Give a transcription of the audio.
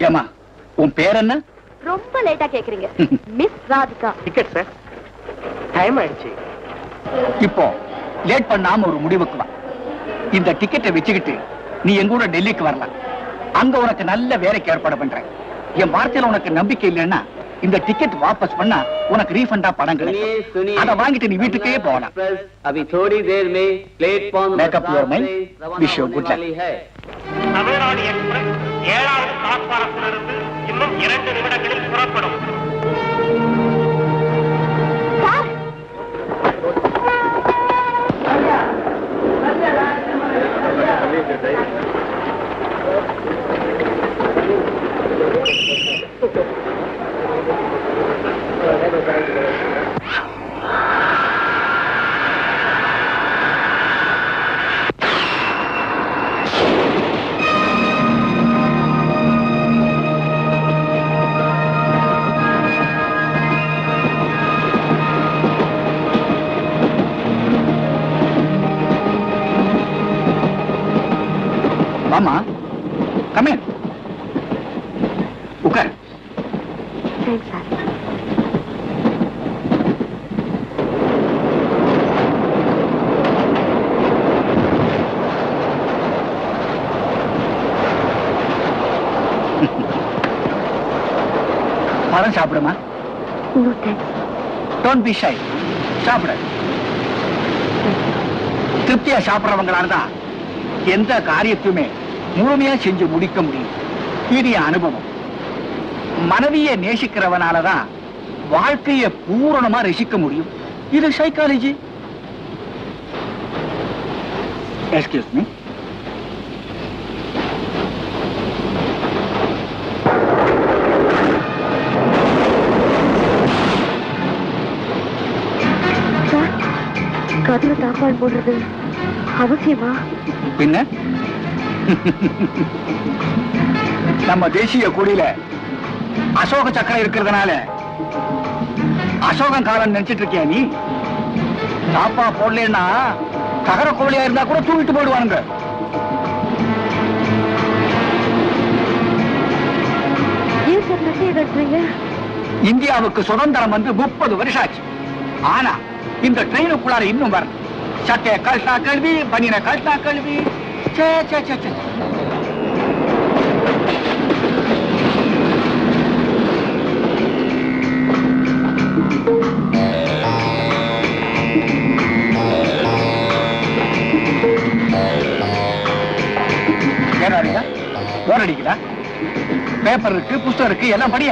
ஏமா உன் பேர் என்ன? ரொம்ப லேட்டா கேக்குறீங்க. Miss Radhika. Ticket sir. Time ஆயிடுச்சு. இப்போ லேட் பண்ணாம ஒரு முடிவுக்கு வா. இந்த டிக்கெட்டை வச்சுக்கிட்டு நீ எங்க கூட டெல்லிக்கு வரலாம். அங்க உனக்கு நல்ல வேலைக்கு ஏற்பாடு பண்றேன். என் வார்த்தையில உனக்கு நம்பிக்கை இல்லைன்னா இந்த டிக்கெட் வாபஸ் பண்ணா உனக்கு ரீஃபண்டா பணம் கிடைக்கும். அத வாங்கிட்டு நீ வீட்டுக்கே போகலாம். अभी थोड़ी देर में platform Make up your mind. Wish you good luck. Tamil Nadu express 7வது பிளாட்பாரத்திலிருந்து இன்னும் 2 நிமிடங்களில் புறப்படும். மாமா come in. உட்கார். Thanks sir. பழம் சாப்பிடுமா? No thanks. Don't be shy. சாப்பிடு. திருப்தியா சாப்பிடுறவங்களாலதான் எந்த காரியத்தையுமே முழுமையா செஞ்சு முடிக்க முடியும். இது அனுபவம். மனைவியை நேசிக்கிறவனாலதான் வாழ்க்கையை பூரணமா ரசிக்க முடியும். இது சைக்காலஜி. Excuse me. கதவு தாப்பால் போடுறது அவசியமா? பின்ன நம்ம தேசிய கொடியில அசோக சக்கரம் இருக்கிறதுனால அசோகன் காலம் நினைச்சிட்டு இருக்கியா நீ? தாப்பா போடலன்னா தகர கோழியா இருந்தா கூட தூக்கிட்டு போயிடுவானுங்க. ஏன் சார் நகையை கட்டுறீங்க? இந்தியாவுக்கு சுதந்திரம் வந்து 30 வருஷம் ஆச்சு. ஆனா இந்த ட்ரெயினுக்குள்ளார இன்னும் வரல. சட்டைய கழட்டா கல்வி, பனியனை கழட்டா கல்வி. சே சே சே சே. போர் அடிக்குதா? பேப்பர் இருக்கு, புஸ்தகம் இருக்கு, எல்லாம் படிய.